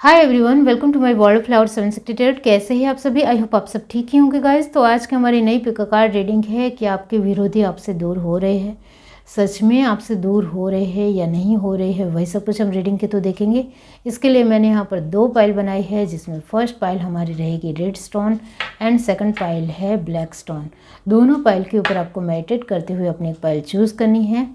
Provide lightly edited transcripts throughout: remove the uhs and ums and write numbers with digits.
Hi everyone, welcome to my world flower 768। कैसे हैं आप सभी? आई होप आप सब ठीक ही होंगे गाइस। तो आज की हमारी नई पिक कार्ड रीडिंग है कि आपके विरोधी आपसे दूर हो रहे हैं। सच में आपसे दूर हो रहे हैं या नहीं हो रहे हैं, वही सब कुछ हम रीडिंग के तो देखेंगे। इसके लिए मैंने यहाँ पर 2 पाइल बनाई है, जिसमें फर्स्ट पाइल हमारी रहेगी red stone and second pile है ब्लैक स्टोन। दोनों पाइल के ऊपर आपको मेडिटेट करते हुए अपनी एक पाइल चूज़ करनी है।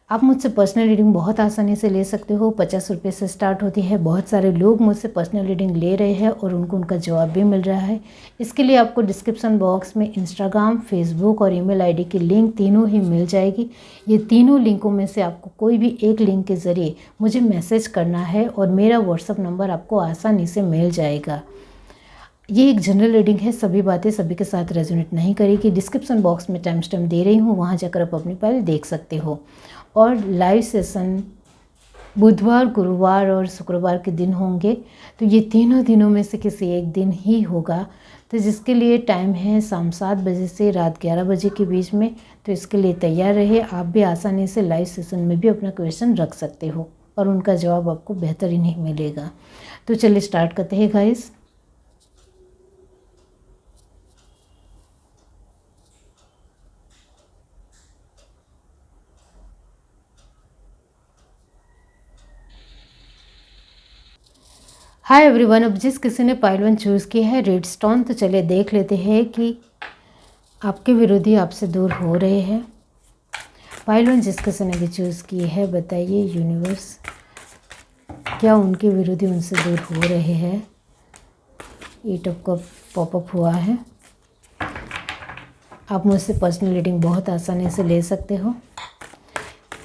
आप मुझसे पर्सनल रीडिंग बहुत आसानी से ले सकते हो। 50 रुपये से स्टार्ट होती है। बहुत सारे लोग मुझसे पर्सनल रीडिंग ले रहे हैं और उनको उनका जवाब भी मिल रहा है। इसके लिए आपको डिस्क्रिप्शन बॉक्स में इंस्टाग्राम, फेसबुक और ईमेल आईडी की लिंक तीनों ही मिल जाएगी। ये तीनों लिंकों में से आपको कोई भी एक लिंक के ज़रिए मुझे मैसेज करना है और मेरा व्हाट्सअप नंबर आपको आसानी से मिल जाएगा। ये एक जनरल रीडिंग है, सभी बातें सभी के साथ रेजोनेट नहीं करेगी। डिस्क्रिप्शन बॉक्स में टाइम स्टैम्प दे रही हूँ, वहाँ जाकर आप अपनी फाइल देख सकते हो। और लाइव सेशन बुधवार, गुरुवार और शुक्रवार के दिन होंगे। तो ये तीनों दिनों में से किसी एक दिन ही होगा। तो जिसके लिए टाइम है शाम 7 बजे से रात 11 बजे के बीच में। तो इसके लिए तैयार रहिए। आप भी आसानी से लाइव सेशन में भी अपना क्वेश्चन रख सकते हो और उनका जवाब आपको बेहतरीन ही मिलेगा। तो चलिए स्टार्ट करते हैं गाइस। हाय एवरीवन, अब जिस किसी ने पाइल 1 चूज़ की है रेड स्टोन, तो चलिए देख लेते हैं कि आपके विरोधी आपसे दूर हो रहे हैं। पाइल 1 जिस किसी ने भी चूज़ की है, बताइए यूनिवर्स, क्या उनके विरोधी उनसे दूर हो रहे हैं? 8 ऑफ कप पॉपअप हुआ है। आप मुझसे पर्सनल रीडिंग बहुत आसानी से ले सकते हो।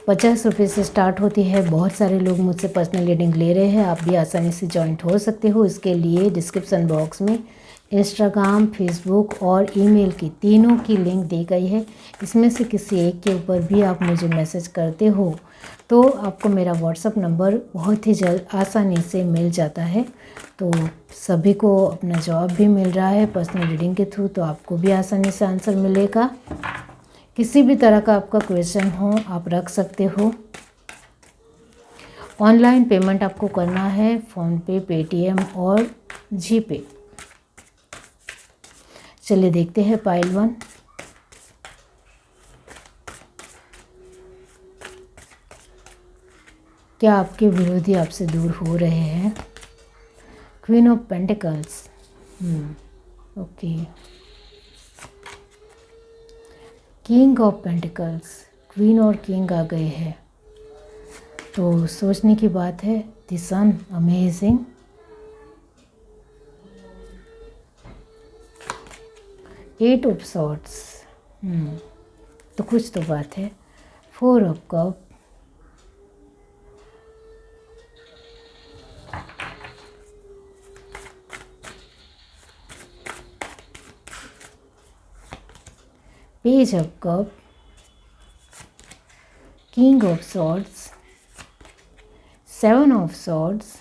50 रुपये से स्टार्ट होती है। बहुत सारे लोग मुझसे पर्सनल रीडिंग ले रहे हैं। आप भी आसानी से जॉइंट हो सकते हो। इसके लिए डिस्क्रिप्शन बॉक्स में इंस्टाग्राम, फेसबुक और ईमेल की तीनों की लिंक दी गई है। इसमें से किसी एक के ऊपर भी आप मुझे मैसेज करते हो तो आपको मेरा व्हाट्सअप नंबर बहुत ही जल्द आसानी से मिल जाता है। तो सभी को अपना जवाब भी मिल रहा है पर्सनल रीडिंग के थ्रू, तो आपको भी आसानी से आंसर मिलेगा। किसी भी तरह का आपका क्वेश्चन हो आप रख सकते हो। ऑनलाइन पेमेंट आपको करना है फ़ोनपे, पेटीएम और जीपे। चलिए देखते हैं पाइल 1। क्या आपके विरोधी आपसे दूर हो रहे हैं? Queen of pentacles, okay. King of pentacles, queen और किंग आ गए हैं। तो सोचने की बात है। The sun, amazing. Eight of swords, तो कुछ तो बात है। 4 of cup, page of cup, king of swords, 7 of swords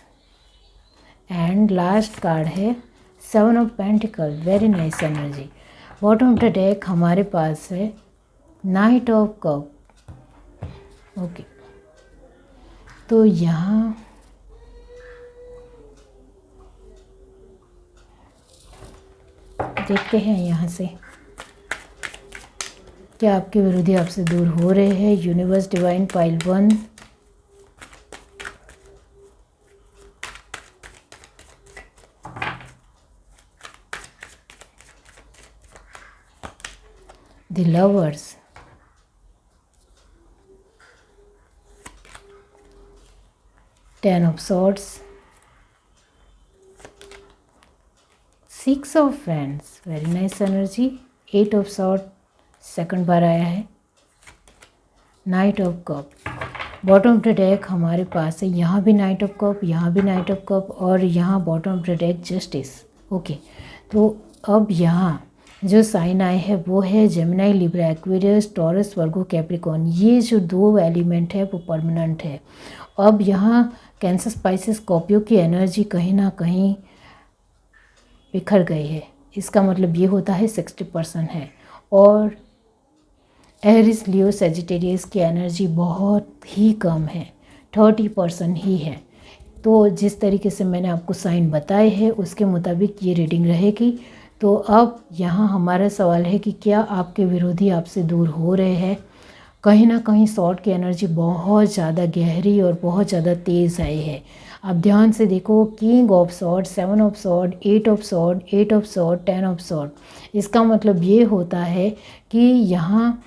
and last card है 7 of pentacle. Very nice energy. Bottom of the deck हमारे पास है नाइट ऑफ कप, ओके। तो यहाँ देखते हैं यहाँ से क्या आपके विरोधी आपसे दूर हो रहे हैं। Universe, divine, pile 1, the lovers, ten of swords, 6 of friends, very nice energy. 8 of sword second बार आया है। Knight of cup, bottom of the deck हमारे पास है। यहाँ भी नाइट ऑफ कप, यहाँ भी नाइट ऑफ कप और यहाँ bottom of the deck justice, okay. तो अब यहाँ जो साइन आए हैं वो है जेमिनी, लिब्रा, एक्वेरियस, टॉरस, वर्गो, कैप्रिकॉर्न। ये जो 2 एलिमेंट है वो परमानेंट है। अब यहाँ कैंसर, स्पाइसेस, स्कॉर्पियो की एनर्जी कहीं ना कहीं बिखर गई है। इसका मतलब ये होता है 60% है। और एरिस, लियो, सेजिटेरियस की एनर्जी बहुत ही कम है, 30% ही है। तो जिस तरीके से मैंने आपको साइन बताए हैं उसके मुताबिक ये रीडिंग रहेगी। तो अब यहाँ हमारा सवाल है कि क्या आपके विरोधी आपसे दूर हो रहे हैं? कहीं ना कहीं सॉर्ड की एनर्जी बहुत ज़्यादा गहरी और बहुत ज़्यादा तेज़ आई है। आप ध्यान से देखो, king of sword, 7 of sword, 8 of sword, 8 of sword, 10 of sword. इसका मतलब ये होता है कि यहाँ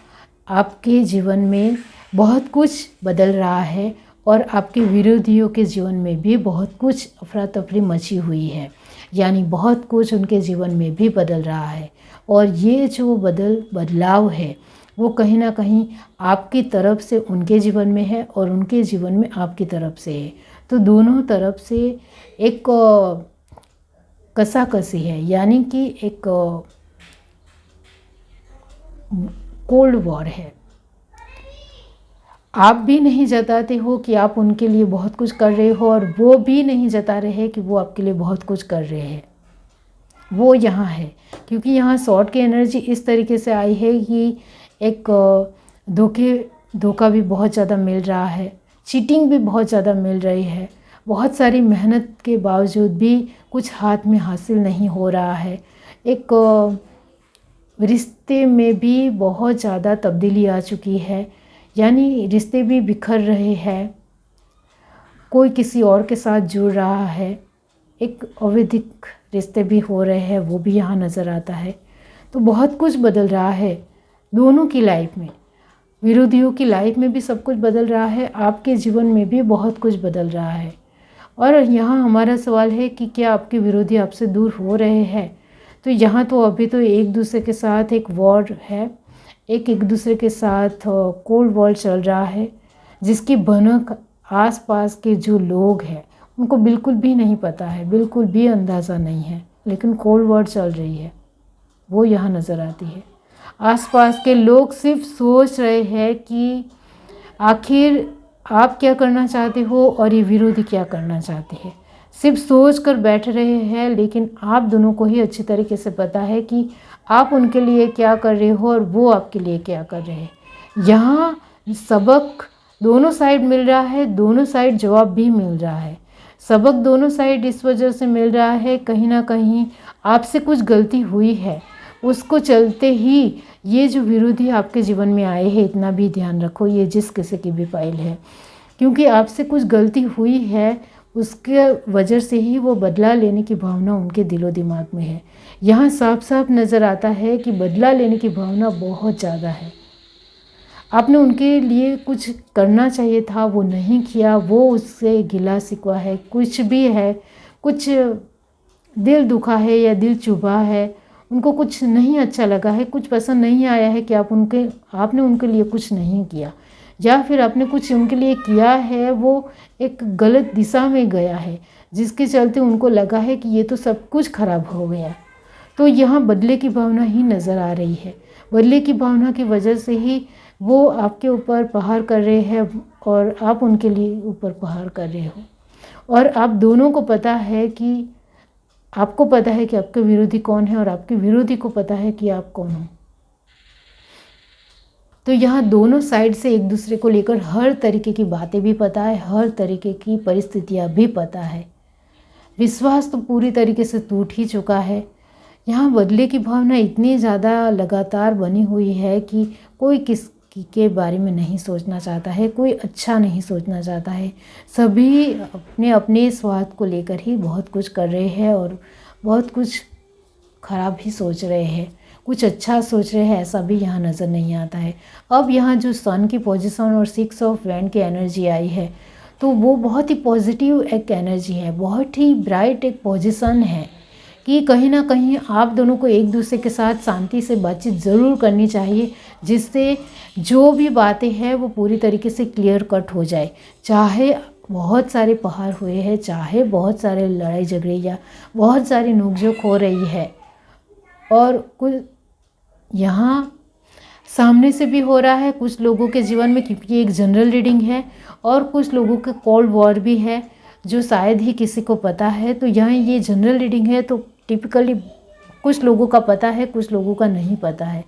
आपके जीवन में बहुत कुछ बदल रहा है और आपके विरोधियों के जीवन में भी बहुत कुछ अफरा तफरी मची हुई है, यानी बहुत कुछ उनके जीवन में भी बदल रहा है। और ये जो बदलाव है वो कहीं ना कहीं आपकी तरफ से उनके जीवन में है और उनके जीवन में आपकी तरफ से है। तो दोनों तरफ से एक कसाकसी है, यानी कि एक कोल्ड वॉर है। आप भी नहीं जताते हो कि आप उनके लिए बहुत कुछ कर रहे हो और वो भी नहीं जता रहे हैं कि वो आपके लिए बहुत कुछ कर रहे हैं। वो यहाँ है क्योंकि यहाँ सॉर्ड की एनर्जी इस तरीके से आई है कि एक धोखा भी बहुत ज़्यादा मिल रहा है, चीटिंग भी बहुत ज़्यादा मिल रही है। बहुत सारी मेहनत के बावजूद भी कुछ हाथ में हासिल नहीं हो रहा है। एक रिश्ते में भी बहुत ज़्यादा तब्दीली आ चुकी है, यानी रिश्ते भी बिखर रहे हैं, कोई किसी और के साथ जुड़ रहा है, एक अवैधिक रिश्ते भी हो रहे हैं, वो भी यहाँ नज़र आता है। तो बहुत कुछ बदल रहा है दोनों की लाइफ में, विरोधियों की लाइफ में भी सब कुछ बदल रहा है, आपके जीवन में भी बहुत कुछ बदल रहा है। और यहाँ हमारा सवाल है कि क्या आपके विरोधी आपसे दूर हो रहे हैं? तो यहाँ तो अभी तो एक दूसरे के साथ एक वॉर है, एक दूसरे के साथ कोल्ड वॉर चल रहा है, जिसकी भनक आसपास के जो लोग हैं उनको बिल्कुल भी नहीं पता है, बिल्कुल भी अंदाज़ा नहीं है, लेकिन कोल्ड वॉर चल रही है वो यहाँ नज़र आती है। आसपास के लोग सिर्फ सोच रहे हैं कि आखिर आप क्या करना चाहते हो और ये विरोधी क्या करना चाहते हैं, सिर्फ सोच कर बैठ रहे हैं। लेकिन आप दोनों को ही अच्छी तरीके से पता है कि आप उनके लिए क्या कर रहे हो और वो आपके लिए क्या कर रहे हैं। यहाँ सबक दोनों साइड मिल रहा है, दोनों साइड जवाब भी मिल रहा है। सबक दोनों साइड इस वजह से मिल रहा है, कहीं ना कहीं आपसे कुछ गलती हुई है, उसको चलते ही ये जो विरोधी आपके जीवन में आए हैं, इतना भी ध्यान रखो, ये जिस किसी की भी फाइल है, क्योंकि आपसे कुछ गलती हुई है, उसके वजह से ही वो बदला लेने की भावना उनके दिलो दिमाग में है। यहाँ साफ साफ नज़र आता है कि बदला लेने की भावना बहुत ज़्यादा है। आपने उनके लिए कुछ करना चाहिए था, वो नहीं किया, वो उससे गिला शिकवा है, कुछ भी है, कुछ दिल दुखा है या दिल चुभा है, उनको कुछ नहीं अच्छा लगा है, कुछ पसंद नहीं आया है कि आपने उनके लिए कुछ नहीं किया, या फिर आपने कुछ उनके लिए किया है वो एक गलत दिशा में गया है, जिसके चलते उनको लगा है कि ये तो सब कुछ खराब हो गया। तो यहाँ बदले की भावना ही नज़र आ रही है। बदले की भावना की वजह से ही वो आपके ऊपर प्रहार कर रहे हैं और आप उनके लिए ऊपर प्रहार कर रहे हो। और आप दोनों को पता है कि आपको पता है कि आपके विरोधी कौन है और आपके विरोधी को पता है कि आप कौन हो। तो यहाँ दोनों साइड से एक दूसरे को लेकर हर तरीके की बातें भी पता है, हर तरीके की परिस्थितियाँ भी पता है। विश्वास तो पूरी तरीके से टूट ही चुका है। यहाँ बदले की भावना इतनी ज़्यादा लगातार बनी हुई है कि कोई किसी के बारे में नहीं सोचना चाहता है, कोई अच्छा नहीं सोचना चाहता है। सभी अपने अपने स्वार्थ को लेकर ही बहुत कुछ कर रहे हैं और बहुत कुछ खराब ही सोच रहे हैं, कुछ अच्छा सोच रहे हैं ऐसा भी यहाँ नज़र नहीं आता है। अब यहाँ जो सन की पोजीशन और 6 ऑफ वैंड की एनर्जी आई है, तो वो बहुत ही पॉजिटिव एक एनर्जी है, बहुत ही ब्राइट एक पोजीशन है कि कहीं ना कहीं आप दोनों को एक दूसरे के साथ शांति से बातचीत ज़रूर करनी चाहिए, जिससे जो भी बातें हैं वो पूरी तरीके से क्लियर कट हो जाए। चाहे बहुत सारे प्रहार हुए हैं, चाहे बहुत सारे लड़ाई झगड़े या बहुत सारी नोकझोंक हो रही है, और कुछ यहाँ सामने से भी हो रहा है कुछ लोगों के जीवन में, क्योंकि एक जनरल रीडिंग है, और कुछ लोगों के कोल्ड वॉर भी है जो शायद ही किसी को पता है। तो यहाँ ये जनरल रीडिंग है, तो टिपिकली कुछ लोगों का पता है, कुछ लोगों का नहीं पता है।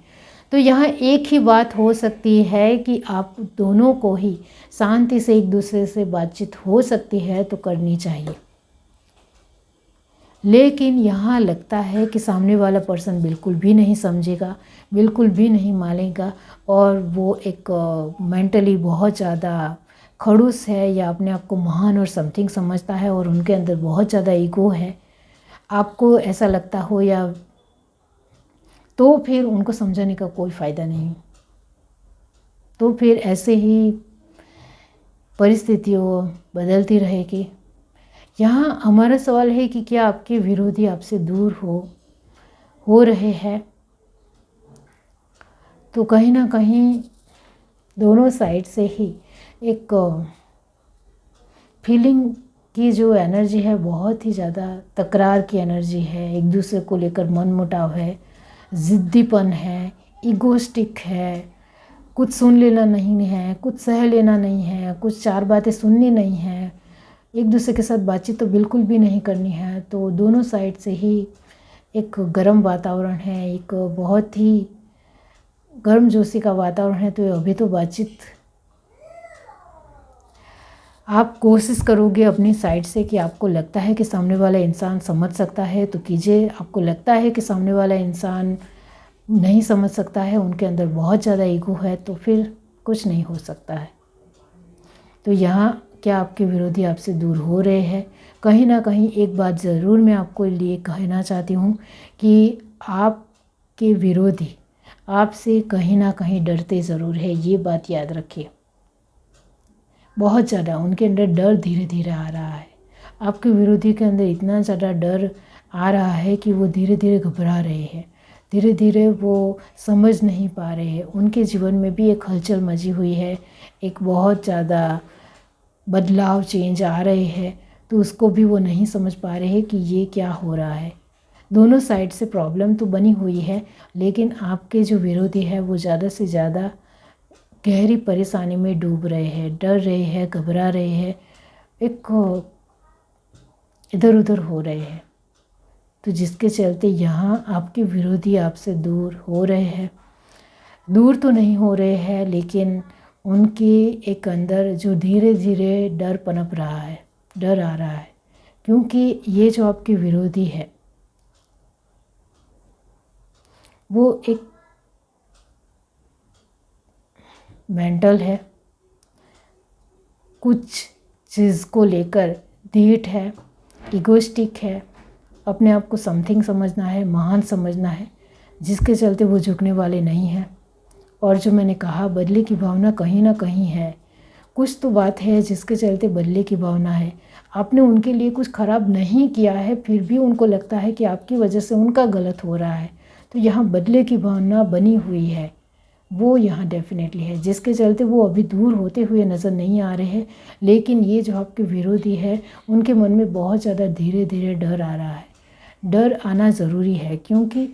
तो यहाँ एक ही बात हो सकती है कि आप दोनों को ही शांति से एक दूसरे से बातचीत हो सकती है तो करनी चाहिए। लेकिन यहाँ लगता है कि सामने वाला पर्सन बिल्कुल भी नहीं समझेगा, बिल्कुल भी नहीं मानेगा, और वो एक मेंटली बहुत ज़्यादा खड़ूस है या अपने आप को महान और समथिंग समझता है और उनके अंदर बहुत ज़्यादा ईगो है। आपको ऐसा लगता हो या तो फिर उनको समझाने का कोई फ़ायदा नहीं। तो फिर ऐसे ही परिस्थितियों बदलती रहेगी। यहाँ हमारा सवाल है कि क्या आपके विरोधी आपसे दूर हो रहे हैं? तो कहीं ना कहीं दोनों साइड से ही एक फीलिंग की जो एनर्जी है बहुत ही ज़्यादा तकरार की एनर्जी है, एक दूसरे को लेकर मनमुटाव है, ज़िद्दीपन है, ईगोस्टिक है, कुछ सुन लेना नहीं है, कुछ सह लेना नहीं है, कुछ चार बातें सुननी नहीं है, एक दूसरे के साथ बातचीत तो बिल्कुल भी नहीं करनी है। तो दोनों साइड से ही एक गर्म वातावरण है, एक बहुत ही गर्मजोशी का वातावरण है। तो अभी तो बातचीत आप कोशिश करोगे अपनी साइड से कि आपको लगता है कि सामने वाला इंसान समझ सकता है तो कीजिए, आपको लगता है कि सामने वाला इंसान नहीं समझ सकता है, उनके अंदर बहुत ज़्यादा ईगो है, तो फिर कुछ नहीं हो सकता है। तो यहाँ क्या आपके विरोधी आपसे दूर हो रहे हैं? कहीं ना कहीं एक बात ज़रूर मैं आपको लिए कहना चाहती हूँ कि आपके विरोधी आपसे कहीं ना कहीं डरते ज़रूर है, ये बात याद रखिए। बहुत ज़्यादा उनके अंदर डर धीरे धीरे आ रहा है। आपके विरोधी के अंदर इतना ज़्यादा डर आ रहा है कि वो धीरे धीरे घबरा रहे हैं, धीरे धीरे वो समझ नहीं पा रहे हैं। उनके जीवन में भी एक हलचल मची हुई है, एक बहुत ज़्यादा बदलाव चेंज आ रहे हैं, तो उसको भी वो नहीं समझ पा रहे हैं कि ये क्या हो रहा है। दोनों साइड से प्रॉब्लम तो बनी हुई है, लेकिन आपके जो विरोधी है वो ज़्यादा से ज़्यादा गहरी परेशानी में डूब रहे हैं, डर रहे हैं, घबरा रहे हैं, एक इधर उधर हो रहे हैं। तो जिसके चलते यहाँ आपके विरोधी आपसे दूर हो रहे हैं। दूर तो नहीं हो रहे हैं, लेकिन उनके एक अंदर जो धीरे धीरे डर पनप रहा है, डर आ रहा है, क्योंकि ये जो आपके विरोधी है वो एक मेंटल है, कुछ चीज़ को लेकर ढीठ है, इगोस्टिक है, अपने आप को समथिंग समझना है, महान समझना है, जिसके चलते वो झुकने वाले नहीं हैं। और जो मैंने कहा बदले की भावना कहीं ना कहीं है, कुछ तो बात है जिसके चलते बदले की भावना है। आपने उनके लिए कुछ ख़राब नहीं किया है, फिर भी उनको लगता है कि आपकी वजह से उनका गलत हो रहा है। तो यहाँ बदले की भावना बनी हुई है, वो यहाँ डेफिनेटली है, जिसके चलते वो अभी दूर होते हुए नज़र नहीं आ रहे हैं। लेकिन ये जो आपके विरोधी है उनके मन में बहुत ज़्यादा धीरे धीरे डर आ रहा है। डर आना ज़रूरी है, क्योंकि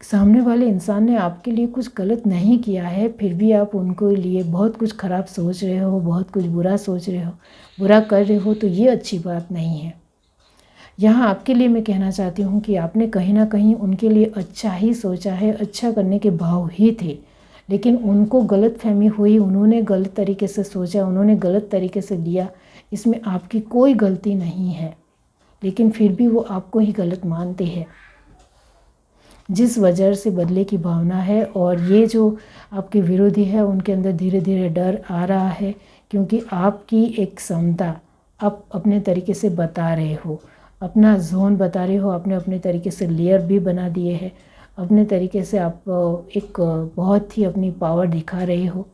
सामने वाले इंसान ने आपके लिए कुछ गलत नहीं किया है, फिर भी आप उनको लिए बहुत कुछ ख़राब सोच रहे हो, बहुत कुछ बुरा सोच रहे हो, बुरा कर रहे हो, तो ये अच्छी बात नहीं है। यहाँ आपके लिए मैं कहना चाहती हूँ कि आपने कहीं ना कहीं उनके लिए अच्छा ही सोचा है, अच्छा करने के भाव ही थे, लेकिन उनको गलत फहमी हुई, उन्होंने गलत तरीके से सोचा, उन्होंने गलत तरीके से लिया। इसमें आपकी कोई गलती नहीं है, लेकिन फिर भी वो आपको ही गलत मानते हैं, जिस वजह से बदले की भावना है। और ये जो आपके विरोधी है उनके अंदर धीरे धीरे डर आ रहा है, क्योंकि आपकी एक क्षमता आप अपने तरीके से बता रहे हो, अपना जोन बता रहे हो, आपने अपने तरीके से लेयर भी बना दिए हैं, अपने तरीके से आप एक बहुत ही अपनी पावर दिखा रहे हो,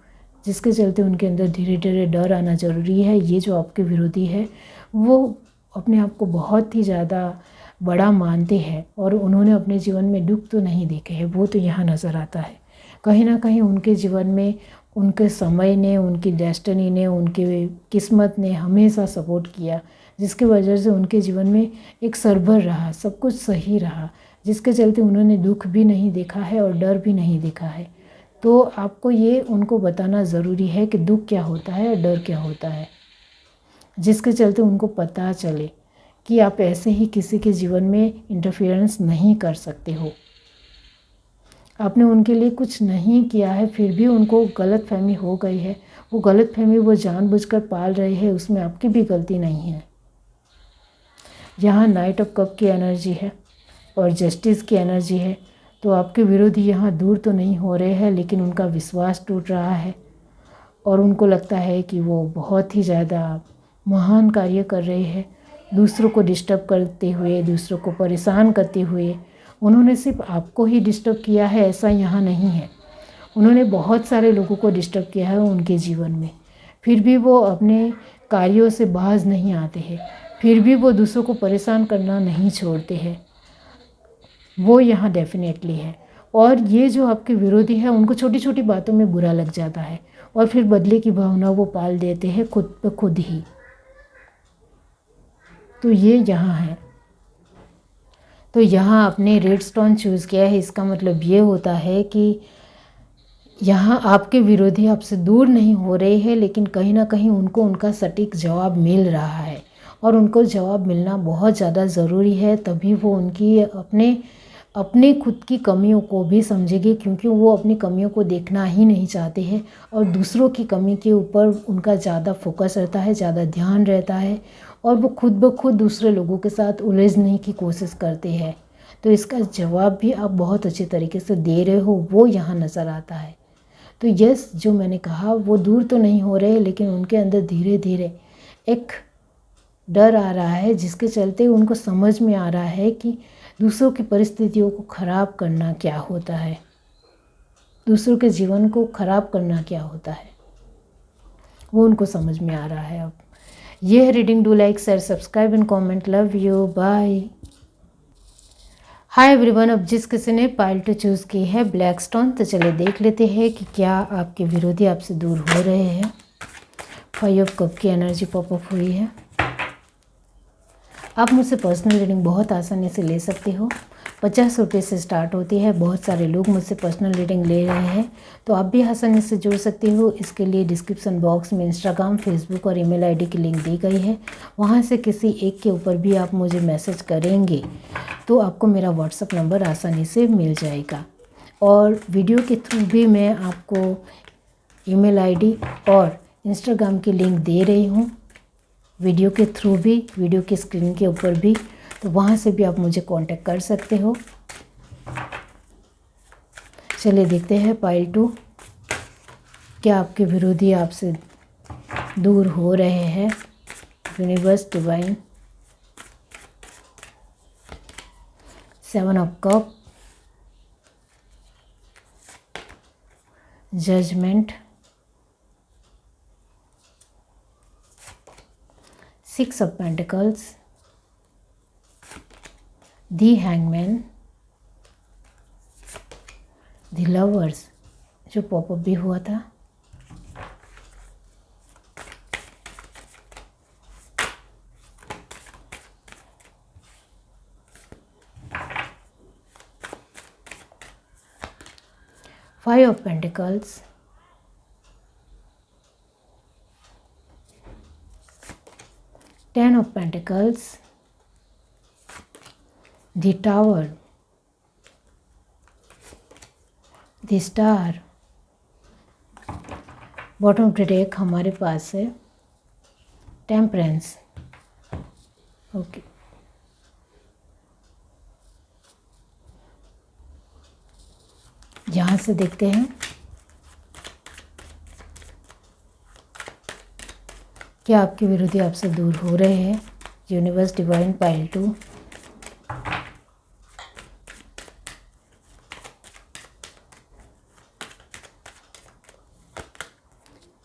जिसके चलते उनके अंदर धीरे धीरे डर आना ज़रूरी है। ये जो आपके विरोधी है वो अपने आप को बहुत ही ज़्यादा बड़ा मानते हैं, और उन्होंने अपने जीवन में दुख तो नहीं देखे हैं, वो तो यहाँ नज़र आता है। कहीं ना कहीं उनके जीवन में उनके समय ने, उनकी डेस्टिनी ने, उनके किस्मत ने हमेशा सपोर्ट किया, जिसकी वजह से उनके जीवन में एक सरभर रहा, सब कुछ सही रहा, जिसके चलते उन्होंने दुख भी नहीं देखा है और डर भी नहीं देखा है। तो आपको ये उनको बताना ज़रूरी है कि दुख क्या होता है और डर क्या होता है, जिसके चलते उनको पता चले कि आप ऐसे ही किसी के जीवन में इंटरफेरेंस नहीं कर सकते हो। आपने उनके लिए कुछ नहीं किया है, फिर भी उनको गलतफहमी हो गई है। वो गलतफहमी वो जानबूझकर पाल रहे हैं, उसमें आपकी भी गलती नहीं है। यहाँ नाइट ऑफ कप की एनर्जी है और जस्टिस की एनर्जी है। तो आपके विरोधी यहाँ दूर तो नहीं हो रहे हैं, लेकिन उनका विश्वास टूट रहा है और उनको लगता है कि वो बहुत ही ज़्यादा महान कार्य कर रहे हैं। दूसरों को डिस्टर्ब करते हुए, दूसरों को परेशान करते हुए। उन्होंने सिर्फ आपको ही डिस्टर्ब किया है ऐसा यहाँ नहीं है, उन्होंने बहुत सारे लोगों को डिस्टर्ब किया है उनके जीवन में। फिर भी वो अपने कार्यों से बाज नहीं आते हैं, फिर भी वो दूसरों को परेशान करना नहीं छोड़ते हैं। वो यहाँ डेफिनेटली है। और ये जो आपके विरोधी है, उनको छोटी छोटी बातों में बुरा लग जाता है और फिर बदले की भावना वो पाल देते हैं खुद ब खुद ही। तो ये यहाँ है। तो यहाँ आपने रेड स्टोन चूज़ किया है, इसका मतलब ये होता है कि यहाँ आपके विरोधी आपसे दूर नहीं हो रहे हैं, लेकिन कहीं ना कहीं उनको उनका सटीक जवाब मिल रहा है और उनको जवाब मिलना बहुत ज़्यादा ज़रूरी है। तभी वो उनकी अपने खुद की कमियों को भी समझेंगे, क्योंकि वो अपनी कमियों को देखना ही नहीं चाहते हैं और दूसरों की कमी के ऊपर उनका ज़्यादा फोकस रहता है, ज़्यादा ध्यान रहता है और वो खुद ब खुद दूसरे लोगों के साथ उलझने की कोशिश करते हैं। तो इसका जवाब भी आप बहुत अच्छे तरीके से दे रहे हो, वो यहाँ नज़र आता है। तो यस, जो मैंने कहा वो दूर तो नहीं हो रहे, लेकिन उनके अंदर धीरे धीरे एक डर आ रहा है, जिसके चलते उनको समझ में आ रहा है कि दूसरों की परिस्थितियों को ख़राब करना क्या होता है, दूसरों के जीवन को ख़राब करना क्या होता है, वो उनको समझ में आ रहा है अब। ये है reading. Do like, share, subscribe and comment. Love you, bye. Hi everyone. अब जिस किसी ने पाइल टू चूज़ की है ब्लैक स्टोन, तो चलिए देख लेते हैं कि क्या आपके विरोधी आपसे दूर हो रहे हैं। 5 ऑफ कप की एनर्जी पॉपअप हुई है। आप मुझसे पर्सनल रीडिंग बहुत आसानी से ले सकते हो। 50 रुपये से स्टार्ट होती है। बहुत सारे लोग मुझसे पर्सनल रीडिंग ले रहे हैं, तो आप भी आसानी से जुड़ सकते हो। इसके लिए डिस्क्रिप्शन बॉक्स में इंस्टाग्राम, फेसबुक और ईमेल आईडी की लिंक दी गई है। वहाँ से किसी एक के ऊपर भी आप मुझे मैसेज करेंगे तो आपको मेरा व्हाट्सअप नंबर आसानी से मिल जाएगा। और वीडियो के थ्रू भी मैं आपको ईमेल आईडी और इंस्टाग्राम की लिंक दे रही हूँ, वीडियो के थ्रू भी, वीडियो की स्क्रीन के ऊपर भी, तो वहाँ से भी आप मुझे कांटेक्ट कर सकते हो। चलिए देखते हैं पाइल 2, क्या आपके विरोधी आपसे दूर हो रहे हैं। Universe, divine, 7 of cup, judgement, 6 of pentacles, the hangman, the lovers जो पॉपअप भी हुआ था, five of pentacles, 10 of Pentacles, the Tower, the Star, bottom of the deck हमारे पास है टेम्परेंस। ओके, यहाँ से देखते हैं क्या आपके विरोधी आपसे दूर हो रहे हैं। Universe, divine, pile 2,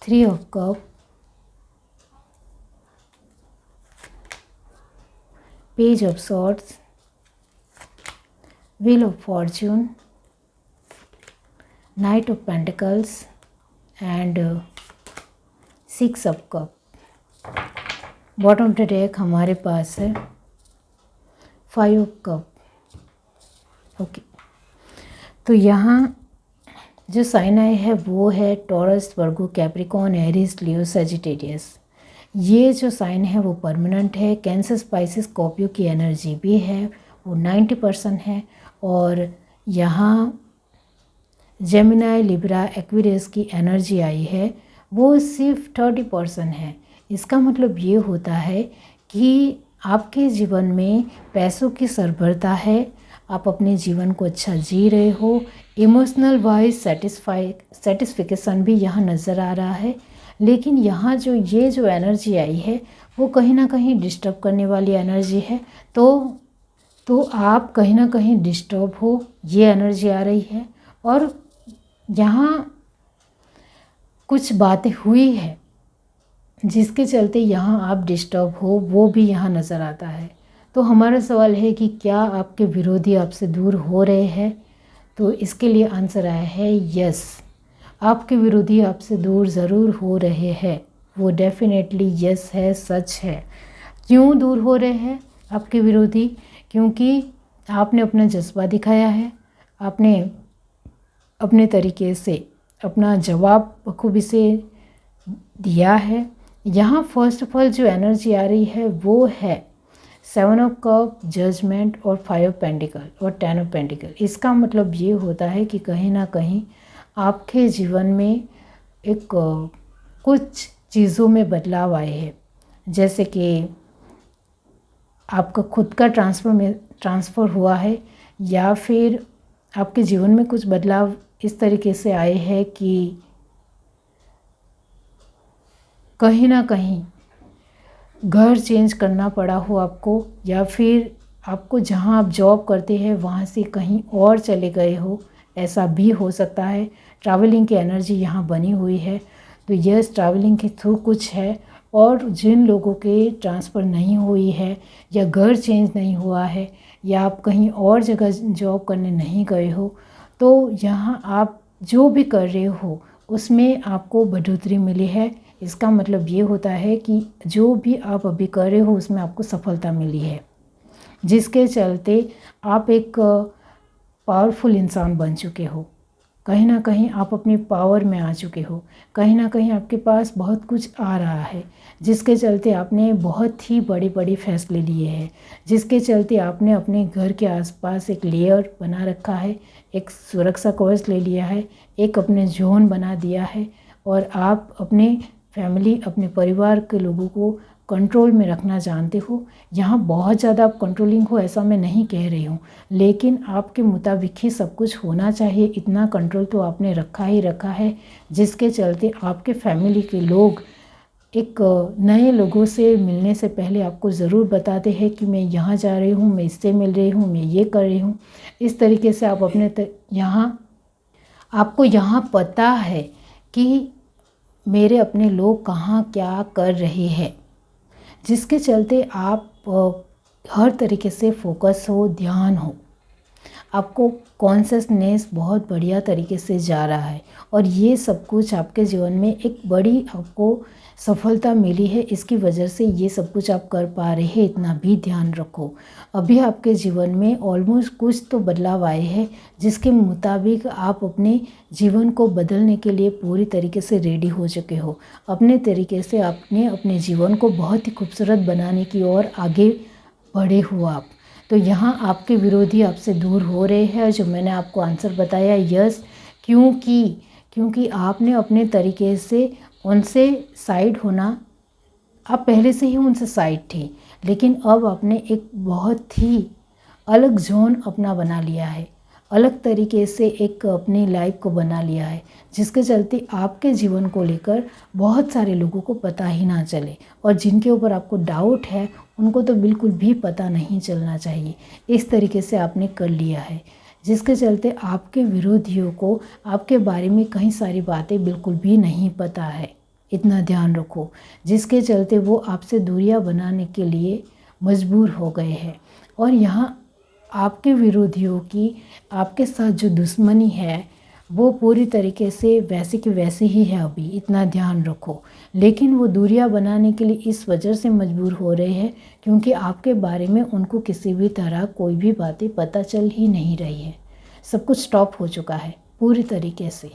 three of cup, page of swords, wheel of Fortune, night of pentacles and 6 of cup. Bottom of the deck हमारे पास है 5 ऑफ कप। ओके, तो यहाँ जो साइन आए है वो है टॉरस, वर्गो, कैप्रिकॉन, एरीज, लियो, सजिटेरियस। ये जो साइन है वो परमानेंट है। कैंसर, स्पाइसिस, स्कॉर्पियो की एनर्जी भी है, वो 90% है। और यहाँ जेमिनी, लिब्रा, एक्वेरियस की एनर्जी आई है वो सिर्फ 30% है। इसका मतलब ये होता है कि आपके जीवन में पैसों की सरभरता है, आप अपने जीवन को अच्छा जी रहे हो, इमोशनल वाइज सेटिस्फिकेशन भी यहाँ नज़र आ रहा है। लेकिन यहाँ जो एनर्जी आई है वो कहीं ना कहीं डिस्टर्ब करने वाली एनर्जी है। तो आप कहीं ना कहीं डिस्टर्ब हो, ये एनर्जी आ रही है। और यहाँ कुछ बातें हुई है जिसके चलते यहाँ आप डिस्टर्ब हो, वो भी यहाँ नज़र आता है। तो हमारा सवाल है कि क्या आपके विरोधी आपसे दूर हो रहे हैं? तो इसके लिए आंसर आया है यस, आपके विरोधी आपसे दूर ज़रूर हो रहे हैं। वो डेफिनेटली यस है, सच है। क्यों दूर हो रहे हैं आपके विरोधी? क्योंकि आपने अपना जज्बा दिखाया है, आपने अपने तरीके से अपना जवाब बखूबी से दिया है। यहाँ फर्स्ट ऑफ ऑल जो एनर्जी आ रही है वो है 7 ऑफ कप, जजमेंट और 5 ऑफ पेंटिकल और 10 ऑफ पेंटिकल। इसका मतलब ये होता है कि कहीं ना कहीं आपके जीवन में एक कुछ चीज़ों में बदलाव आए हैं, जैसे कि आपका खुद का ट्रांसफ़र हुआ है, या फिर आपके जीवन में कुछ बदलाव इस तरीके से आए हैं कि कहीं ना कहीं घर चेंज करना पड़ा हो आपको, या फिर आपको जहां आप जॉब करते हैं वहां से कहीं और चले गए हो, ऐसा भी हो सकता है। ट्रैवलिंग की एनर्जी यहाँ बनी हुई है, तो यस ट्रैवलिंग के थ्रू कुछ है। और जिन लोगों के ट्रांसफ़र नहीं हुई है, या घर चेंज नहीं हुआ है, या आप कहीं और जगह जॉब करने नहीं गए हो, तो यहाँ आप जो भी कर रहे हो उसमें आपको बढ़ोतरी मिली है। इसका मतलब ये होता है कि जो भी आप अभी कर रहे हो उसमें आपको सफलता मिली है, जिसके चलते आप एक पावरफुल इंसान बन चुके हो। कहीं ना कहीं आप अपनी पावर में आ चुके हो, कहीं ना कहीं आपके पास बहुत कुछ आ रहा है, जिसके चलते आपने बहुत ही बड़े बड़े फैसले लिए हैं, जिसके चलते आपने अपने घर के आसपास एक लेयर बना रखा है, एक सुरक्षा कवच ले लिया है, एक अपने जोन बना दिया है। और आप अपने फैमिली, अपने परिवार के लोगों को कंट्रोल में रखना जानते हो। यहाँ बहुत ज़्यादा आप कंट्रोलिंग हो ऐसा मैं नहीं कह रही हूँ, लेकिन आपके मुताबिक ही सब कुछ होना चाहिए, इतना कंट्रोल तो आपने रखा ही रखा है, जिसके चलते आपके फैमिली के लोग एक नए लोगों से मिलने से पहले आपको ज़रूर बताते हैं कि मैं यहाँ जा रही हूँ, मैं इससे मिल रही हूँ, मैं ये कर रही हूँ। इस तरीके से आप अपने आपको यहाँ पता है कि मेरे अपने लोग कहाँ क्या कर रहे हैं, जिसके चलते आप हर तरीके से फोकस हो, ध्यान हो, आपको कॉन्शसनेस बहुत बढ़िया तरीके से जा रहा है। और ये सब कुछ आपके जीवन में एक बड़ी आपको सफलता मिली है, इसकी वजह से ये सब कुछ आप कर पा रहे हैं। इतना भी ध्यान रखो, अभी आपके जीवन में ऑलमोस्ट कुछ तो बदलाव आए हैं, जिसके मुताबिक आप अपने जीवन को बदलने के लिए पूरी तरीके से रेडी हो चुके हो। अपने तरीके से आपने अपने जीवन को बहुत ही खूबसूरत बनाने की ओर आगे बढ़े हो आप। तो यहाँ आपके विरोधी आपसे दूर हो रहे हैं, जो मैंने आपको आंसर बताया यस। क्योंकि आपने अपने तरीके से उनसे साइड होना, आप पहले से ही उनसे साइड थे, लेकिन अब आपने एक बहुत ही अलग जोन अपना बना लिया है, अलग तरीके से एक अपनी लाइफ को बना लिया है, जिसके चलते आपके जीवन को लेकर बहुत सारे लोगों को पता ही ना चले, और जिनके ऊपर आपको डाउट है उनको तो बिल्कुल भी पता नहीं चलना चाहिए। इस तरीके से आपने कर लिया है, जिसके चलते आपके विरोधियों को आपके बारे में कई सारी बातें बिल्कुल भी नहीं पता है। इतना ध्यान रखो, जिसके चलते वो आपसे दूरियां बनाने के लिए मजबूर हो गए हैं। और यहाँ आपके विरोधियों की आपके साथ जो दुश्मनी है वो पूरी तरीके से वैसे की वैसे ही है अभी, इतना ध्यान रखो। लेकिन वो दूरियां बनाने के लिए इस वजह से मजबूर हो रहे हैं क्योंकि आपके बारे में उनको किसी भी तरह कोई भी बातें पता चल ही नहीं रही है। सब कुछ स्टॉप हो चुका है पूरी तरीके से,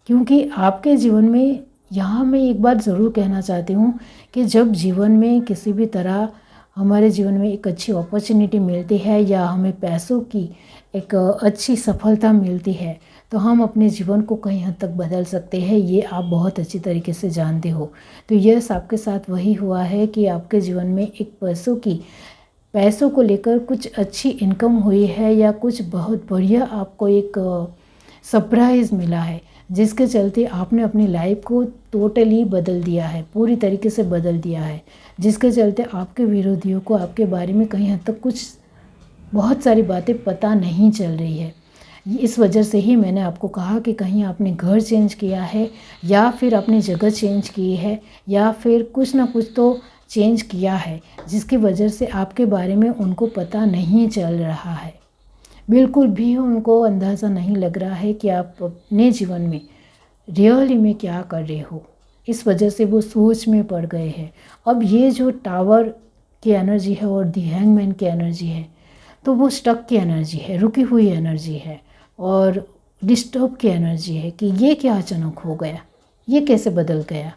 क्योंकि आपके जीवन में यहाँ मैं एक बात ज़रूर कहना चाहती हूँ कि जब जीवन में किसी भी तरह हमारे जीवन में एक अच्छी अपॉर्चुनिटी मिलती है या हमें पैसों की एक अच्छी सफलता मिलती है तो हम अपने जीवन को कहीं हद तक बदल सकते हैं, ये आप बहुत अच्छी तरीके से जानते हो। तो यस, आपके साथ वही हुआ है कि आपके जीवन में एक पैसों को लेकर कुछ अच्छी इनकम हुई है या कुछ बहुत बढ़िया आपको एक सरप्राइज़ मिला है, जिसके चलते आपने अपनी लाइफ को टोटली बदल दिया है, पूरी तरीके से बदल दिया है, जिसके चलते आपके विरोधियों को आपके बारे में कहीं हद तक कुछ बहुत सारी बातें पता नहीं चल रही है। इस वजह से ही मैंने आपको कहा कि कहीं आपने घर चेंज किया है या फिर अपनी जगह चेंज की है या फिर कुछ ना कुछ तो चेंज किया है, जिसकी वजह से आपके बारे में उनको पता नहीं चल रहा है। बिल्कुल भी उनको अंदाज़ा नहीं लग रहा है कि आप अपने जीवन में रियली में क्या कर रहे हो। इस वजह से वो सोच में पड़ गए हैं। अब ये जो टावर की एनर्जी है और दी हैंगमैन की एनर्जी है, तो वो स्टक की एनर्जी है, रुकी हुई एनर्जी है और डिस्टर्ब की एनर्जी है कि ये क्या अचानक हो गया, ये कैसे बदल गया।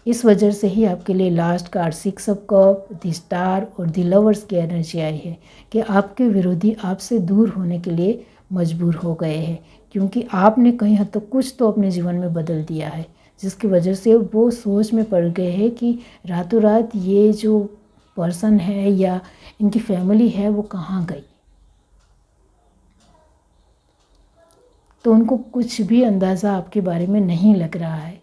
इस वजह से ही आपके लिए last card 6 of cup, the star और द लवर्स की एनर्जी आई है कि आपके विरोधी आपसे दूर होने के लिए मजबूर हो गए हैं, क्योंकि आपने कहीं हद तक कुछ तो अपने जीवन में बदल दिया है, जिसकी वजह से वो सोच में पड़ गए हैं कि रातों रात ये जो पर्सन है या इनकी फैमिली है वो कहाँ गई। तो उनको कुछ भी अंदाज़ा आपके बारे में नहीं लग रहा है।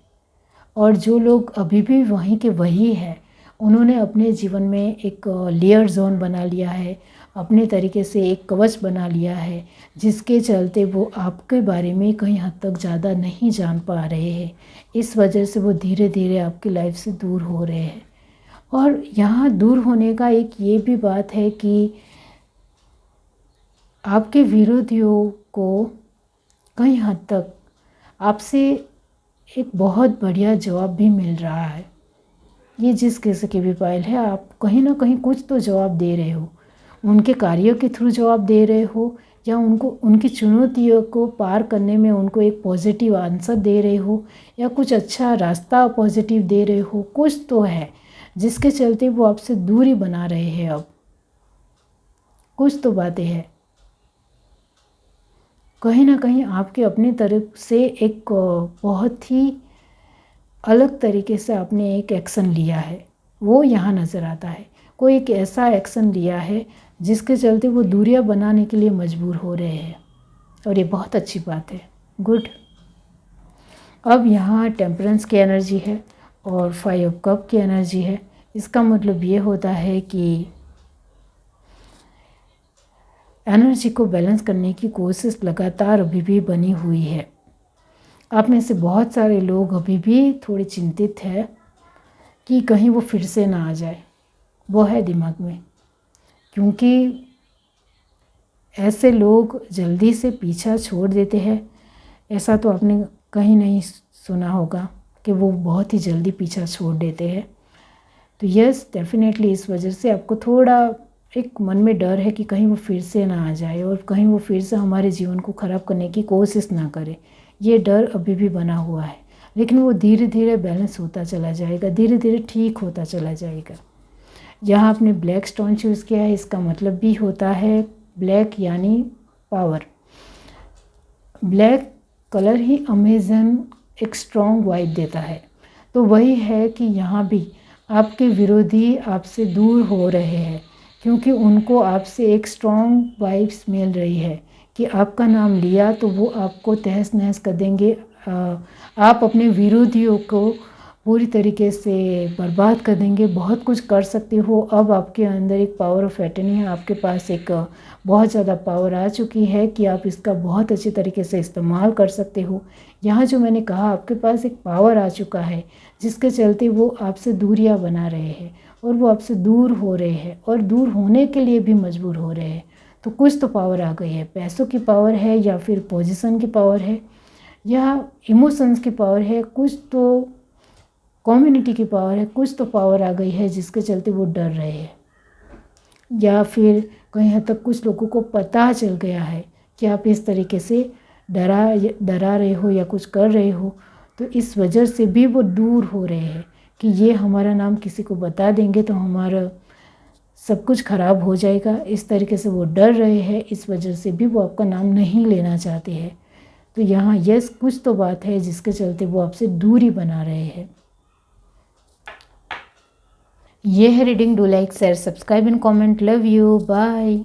और जो लोग अभी भी वहीं के वही है, उन्होंने अपने जीवन में एक लेयर जोन बना लिया है, अपने तरीके से एक कवच बना लिया है, जिसके चलते वो आपके बारे में कहीं हद तक ज़्यादा नहीं जान पा रहे हैं। इस वजह से वो धीरे धीरे आपकी लाइफ से दूर हो रहे हैं। और यहाँ दूर होने का एक ये भी बात है कि आपके विरोधियों को कहीं हद तक आपसे एक बहुत बढ़िया जवाब भी मिल रहा है। ये जिस किसी की भी फाइल है, आप कहीं ना कहीं कुछ तो जवाब दे रहे हो, उनके कार्यों के थ्रू जवाब दे रहे हो या उनको उनकी चुनौतियों को पार करने में उनको एक पॉजिटिव आंसर दे रहे हो या कुछ अच्छा रास्ता पॉजिटिव दे रहे हो। कुछ तो है जिसके चलते वो आपसे दूरी बना रहे हैं। अब कुछ तो बातें हैं, कहीं ना कहीं आपके अपनी तरफ से एक बहुत ही अलग तरीके से आपने एक एक्शन लिया है, वो यहाँ नज़र आता है। कोई एक ऐसा एक्शन लिया है जिसके चलते वो दूरियां बनाने के लिए मजबूर हो रहे हैं, और ये बहुत अच्छी बात है, गुड। अब यहाँ टेम्परेंस की एनर्जी है और 5 ऑफ कप की एनर्जी है। इसका मतलब ये होता है कि एनर्जी को बैलेंस करने की कोशिश लगातार अभी भी बनी हुई है। आप में से बहुत सारे लोग अभी भी थोड़े चिंतित हैं कि कहीं वो फिर से ना आ जाए, वो है दिमाग में, क्योंकि ऐसे लोग जल्दी से पीछा छोड़ देते हैं। ऐसा तो आपने कहीं नहीं सुना होगा कि वो बहुत ही जल्दी पीछा छोड़ देते हैं। तो यस, डेफिनेटली इस वजह से आपको थोड़ा एक मन में डर है कि कहीं वो फिर से ना आ जाए और कहीं वो फिर से हमारे जीवन को ख़राब करने की कोशिश ना करे। ये डर अभी भी बना हुआ है, लेकिन वो धीरे धीरे बैलेंस होता चला जाएगा, धीरे धीरे ठीक होता चला जाएगा। यहाँ आपने ब्लैक स्टोन चूज़ किया है, इसका मतलब भी होता है ब्लैक यानी पावर। ब्लैक कलर ही अमेजन एक स्ट्रॉन्ग वाइब देता है। तो वही है कि यहाँ भी आपके विरोधी आपसे दूर हो रहे हैं, क्योंकि उनको आपसे एक स्ट्रॉन्ग वाइब्स मिल रही है कि आपका नाम लिया तो वो आपको तहस नहस कर देंगे। आप अपने विरोधियों को पूरी तरीके से बर्बाद कर देंगे, बहुत कुछ कर सकते हो। अब आपके अंदर एक पावर ऑफ एटर्नी है, आपके पास एक बहुत ज़्यादा पावर आ चुकी है कि आप इसका बहुत अच्छे तरीके से इस्तेमाल कर सकते हो। यहाँ जो मैंने कहा, आपके पास एक पावर आ चुका है जिसके चलते वो आपसे दूरियां बना रहे हैं और वो आपसे दूर हो रहे हैं और दूर होने के लिए भी मजबूर हो रहे हैं। तो कुछ तो पावर आ गई है, पैसों की पावर है या फिर पोजीशन की पावर है या इमोशंस की पावर है, कुछ तो कम्युनिटी की पावर है, कुछ तो पावर आ गई है जिसके चलते वो डर रहे हैं। या फिर कहीं हद तक कुछ लोगों को पता चल गया है कि आप इस तरीके से डरा रहे हो या कुछ कर रहे हो, तो इस वजह से भी वो दूर हो रहे हैं कि ये हमारा नाम किसी को बता देंगे तो हमारा सब कुछ खराब हो जाएगा, इस तरीके से वो डर रहे हैं, इस वजह से भी वो आपका नाम नहीं लेना चाहते हैं। तो यहाँ यस कुछ तो बात है जिसके चलते वो आपसे दूरी बना रहे हैं। ये है reading. Do like share subscribe and comment. Love you, bye.